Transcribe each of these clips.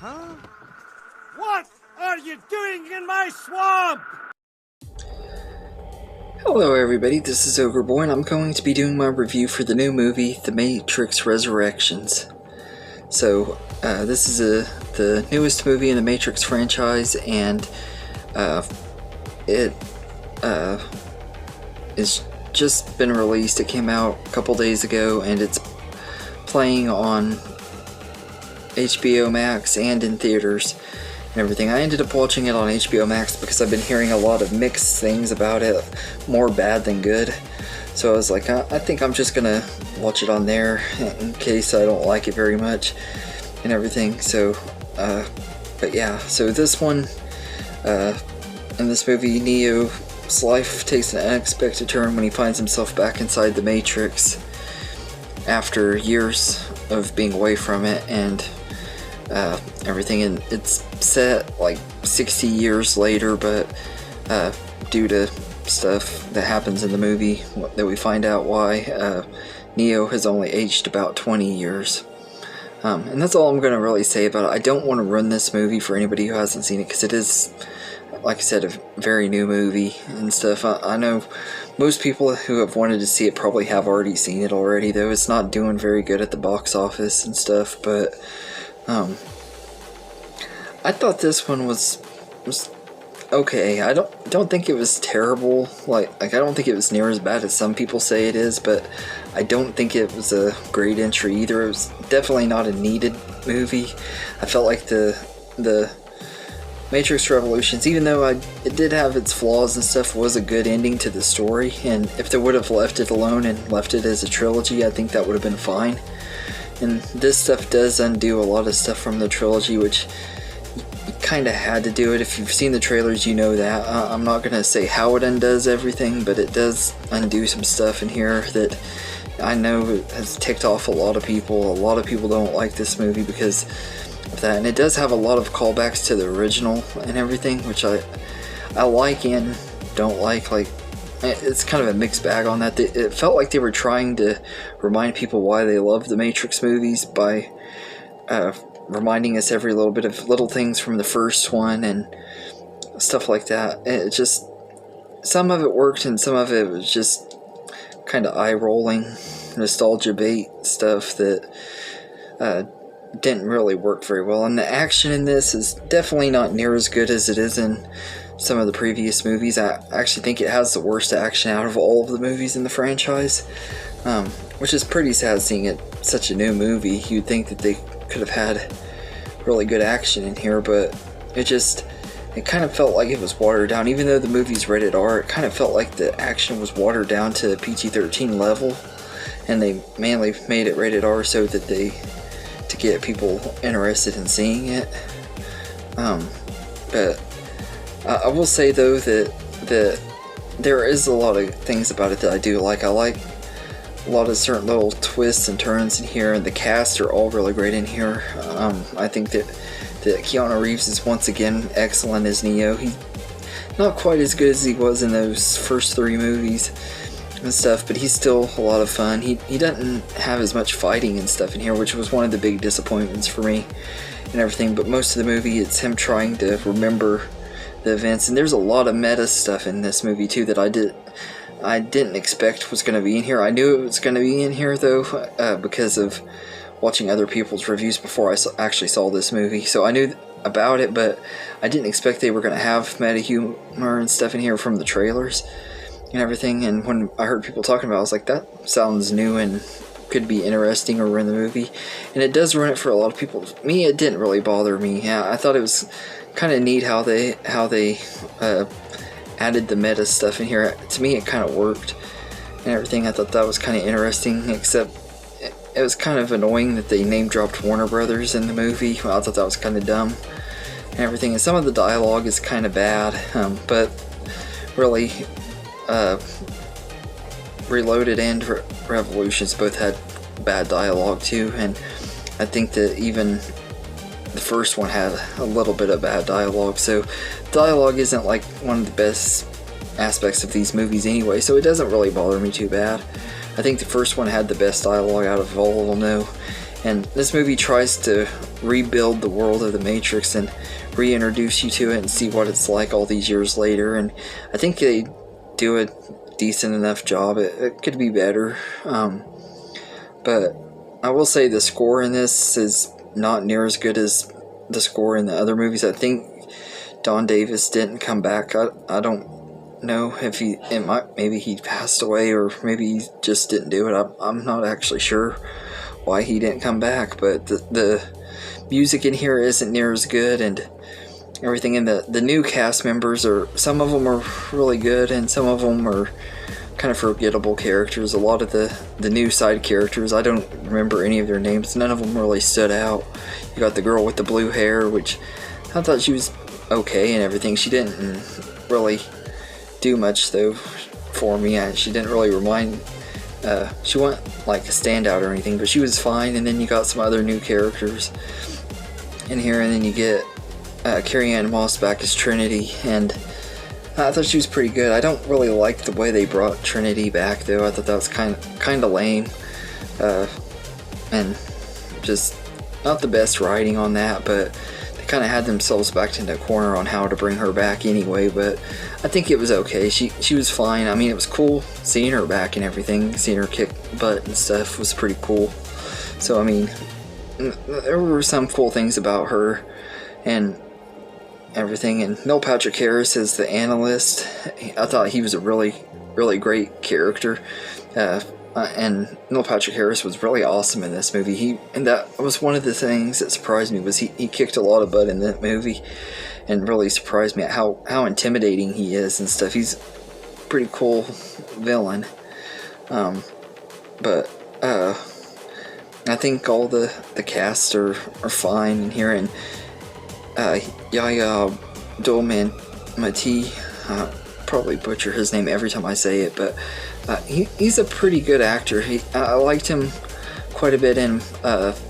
Huh? What are you doing in my swamp? Hello everybody, this is Ogreboy and I'm going to be doing my review for the new movie, The Matrix Resurrections. So, this is the newest movie in the Matrix franchise, and it is just been released. It came out a couple days ago and it's playing on HBO Max and in theaters and everything. I ended up watching it on HBO Max because I've been hearing a lot of mixed things about it, more bad than good. So I was like, I think I'm just gonna watch it on there in case I don't like it very much and everything. So, but yeah, so this one, in this movie, Neo's life takes an unexpected turn when he finds himself back inside the Matrix after years of being away from it and everything. And it's set like 60 years later, but due to stuff that happens in the movie that we find out why, Neo has only aged about 20 years. And that's all I'm going to really say about it. I don't want to ruin this movie for anybody who hasn't seen it, because it is, like I said, a very new movie and stuff. I know most people who have wanted to see it probably have already seen it already, though it's not doing very good at the box office and stuff, but I thought this one was okay. I don't think it was terrible. Like I don't think it was near as bad as some people say it is, but I don't think it was a great entry either. It was definitely not a needed movie. I felt like the Matrix Revolutions, even though it did have its flaws and stuff, was a good ending to the story, and if they would have left it alone and left it as a trilogy, I think that would have been fine. And this stuff does undo a lot of stuff from the trilogy, which you kind of had to do it. If you've seen the trailers, you know that. I'm not going to say how it undoes everything, but it does undo some stuff in here that I know has ticked off a lot of people. A lot of people don't like this movie because of that, and it does have a lot of callbacks to the original and everything, which I like and don't like. Like, it's kind of a mixed bag on that. It felt like they were trying to remind people why they love the Matrix movies by reminding us every little bit of little things from the first one and stuff like that. It just, some of it worked and some of it was just kind of eye-rolling, nostalgia bait stuff that didn't really work very well. And the action in this is definitely not near as good as it is in some of the previous movies. I actually think it has the worst action out of all of the movies in the franchise, which is pretty sad seeing it such a new movie. You'd think that they could have had really good action in here, but it kind of felt like it was watered down. Even though the movie's rated R, it kind of felt like the action was watered down to PG-13 level, and they mainly made it rated R so that to get people interested in seeing it. But I will say though that there is a lot of things about it that I do like. I like a lot of certain little twists and turns in here, and the cast are all really great in here. I think that Keanu Reeves is once again excellent as Neo. He's not quite as good as he was in those first three movies and stuff, but he's still a lot of fun. He doesn't have as much fighting and stuff in here, which was one of the big disappointments for me and everything, but most of the movie it's him trying to remember the events. And there's a lot of meta stuff in this movie too that I didn't expect was going to be in here. I knew it was going to be in here though, because of watching other people's reviews before I actually saw this movie. So I knew about it, but I didn't expect they were going to have meta humor and stuff in here from the trailers and everything. And when I heard people talking about it, I was like, that sounds new and could be interesting or ruin the movie. And it does ruin it for a lot of people. Me, it didn't really bother me. Yeah, I thought it was kind of neat how they added the meta stuff in here. To me, it kind of worked and everything. I thought that was kind of interesting, except it was kind of annoying that they name dropped Warner Brothers in the movie. Well, I thought that was kind of dumb and everything. And some of the dialogue is kind of bad, but really, Reloaded and Revolutions both had bad dialogue too, and I think that even the first one had a little bit of bad dialogue. So dialogue isn't like one of the best aspects of these movies anyway, so it doesn't really bother me too bad. I think the first one had the best dialogue out of all of them though, and this movie tries to rebuild the world of the Matrix and reintroduce you to it and see what it's like all these years later. And I think they do a decent enough job. It could be better, but I will say the score in this is not near as good as the score in the other movies. I think Don Davis didn't come back. I don't know if maybe he passed away, or maybe he just didn't do it. I'm not actually sure why he didn't come back, but the music in here isn't near as good, and everything in the new cast members some of them are really good and some of them are kind of forgettable characters. A lot of the new side characters, I don't remember any of their names. None of them really stood out. You got the girl with the blue hair, which I thought she was okay and everything. She didn't really do much though for me. She didn't really she wasn't like a standout or anything, but she was fine. And then you got some other new characters in here, and then you get Carrie-Anne Moss back as Trinity, and I thought she was pretty good. I don't really like the way they brought Trinity back though. I thought that was kind of lame, and just not the best writing on that, but they kind of had themselves backed into a corner on how to bring her back anyway. But I think it was okay. She was fine. I mean, it was cool seeing her back and everything. Seeing her kick butt and stuff was pretty cool. So I mean, there were some cool things about her and everything. And Neil Patrick Harris as the analyst, I thought he was a really, really great character. And Neil Patrick Harris was really awesome in this movie. And that was one of the things that surprised me, was he kicked a lot of butt in that movie, and really surprised me at how intimidating he is and stuff. He's a pretty cool villain. But I think all the cast are fine in here, and Yahya Abdul-Mateen, probably butcher his name every time I say it, but he's a pretty good actor. I liked him quite a bit in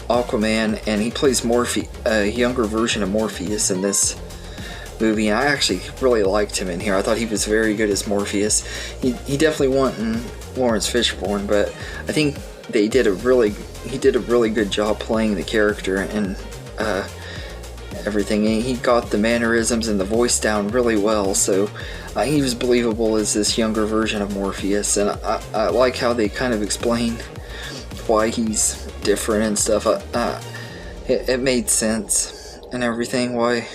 Aquaman, and he plays a younger version of Morpheus in this movie. I actually really liked him in here. I thought he was very good as Morpheus. He definitely wasn't Lawrence Fishburne, but I think he did a really good job playing the character and everything. And he got the mannerisms and the voice down really well, so he was believable as this younger version of Morpheus. And I like how they kind of explained why he's different and stuff. It made sense and everything, why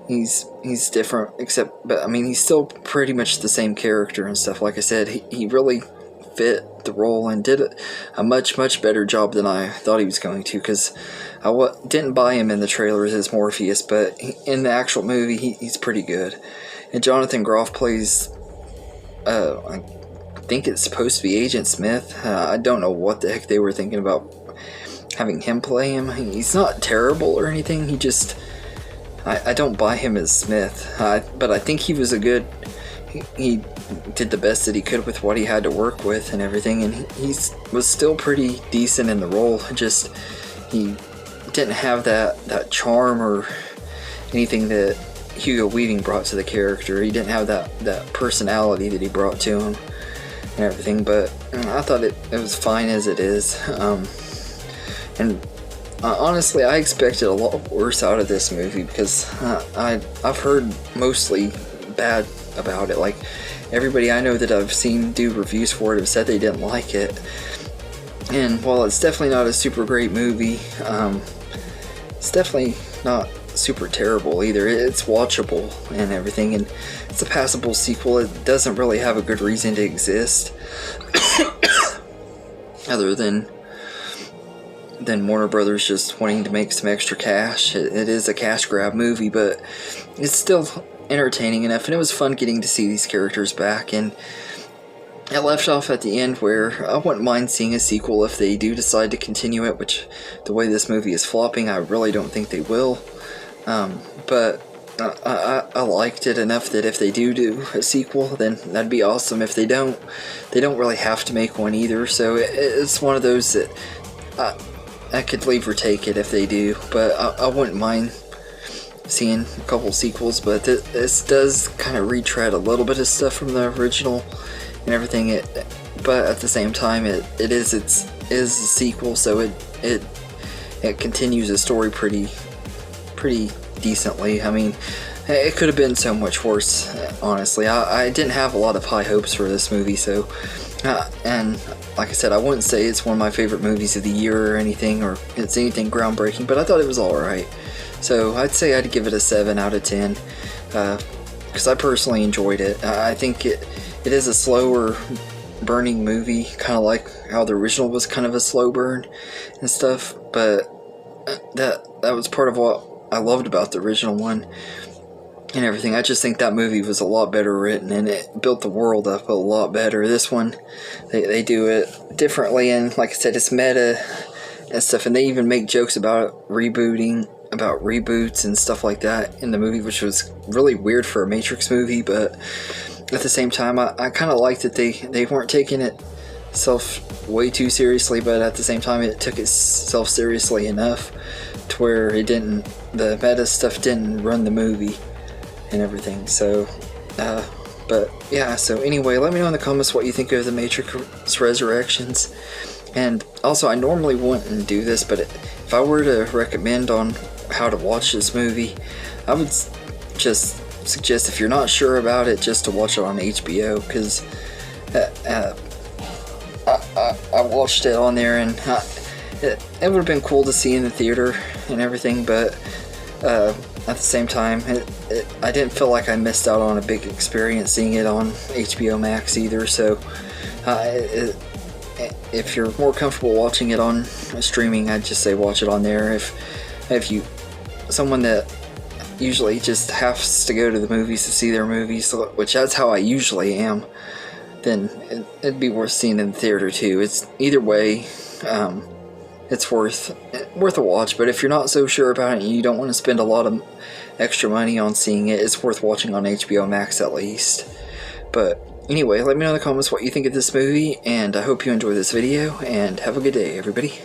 he's different, but I mean, he's still pretty much the same character and stuff. Like I said, he really fit the role and did a much better job than I thought he was going to, because I didn't buy him in the trailers as Morpheus, but in the actual movie he's pretty good. And Jonathan Groff plays I think it's supposed to be Agent Smith. I don't know what the heck they were thinking about having him play him. He's not terrible or anything, he just, I don't buy him as Smith, but I think he was he did the best that he could with what he had to work with and everything, and he was still pretty decent in the role. Just, he didn't have that charm or anything that Hugo Weaving brought to the character. He didn't have that personality that he brought to him and everything, but I thought it was fine as it is. And honestly, I expected a lot worse out of this movie, because I've heard mostly bad about it. Like, everybody I know that I've seen do reviews for it have said they didn't like it. And while it's definitely not a super great movie, it's definitely not super terrible either. It's watchable and everything, and it's a passable sequel. It doesn't really have a good reason to exist other than Warner Brothers just wanting to make some extra cash. It is a cash grab movie, but it's still entertaining enough, and it was fun getting to see these characters back. And it left off at the end where I wouldn't mind seeing a sequel if they do decide to continue it, which, the way this movie is flopping, I really don't think they will. But I liked it enough that if they do a sequel, then that'd be awesome. If they don't really have to make one either, so it's one of those that I could leave or take it if they do, but I wouldn't mind seeing a couple sequels. But this does kind of retread a little bit of stuff from the original and everything. But at the same time, it is a sequel, so it it continues the story pretty decently. I mean, it could have been so much worse, honestly. I didn't have a lot of high hopes for this movie, so and like I said, I wouldn't say it's one of my favorite movies of the year or anything, or it's anything groundbreaking, but I thought it was alright. So I'd say I'd give it a 7 out of 10, because I personally enjoyed it. I think it is a slower burning movie, kind of like how the original was kind of a slow burn and stuff, but that was part of what I loved about the original one and everything. I just think that movie was a lot better written, and it built the world up a lot better. This one, they do it differently, and like I said, it's meta and stuff, and they even make jokes about reboots and stuff like that in the movie, which was really weird for a Matrix movie, but at the same time, I kind of liked that they weren't taking itself way too seriously, but at the same time, it took itself seriously enough to where the meta stuff didn't run the movie and everything. So but yeah, so anyway, let me know in the comments what you think of the Matrix Resurrections. And also, I normally wouldn't do this, but if I were to recommend on how to watch this movie, I would just suggest, if you're not sure about it, just to watch it on HBO, because I watched it on there, and it would have been cool to see in the theater and everything, but at the same time, I didn't feel like I missed out on a big experience seeing it on HBO Max either. So if you're more comfortable watching it on streaming, I'd just say watch it on there. If you someone that usually just has to go to the movies to see their movies, which that's how I usually am, then it'd be worth seeing in the theater too. It's either way, it's worth a watch. But if you're not so sure about it and you don't want to spend a lot of extra money on seeing it, it's worth watching on HBO Max at least. But anyway, let me know in the comments what you think of this movie, and I hope you enjoyed this video, and have a good day, everybody.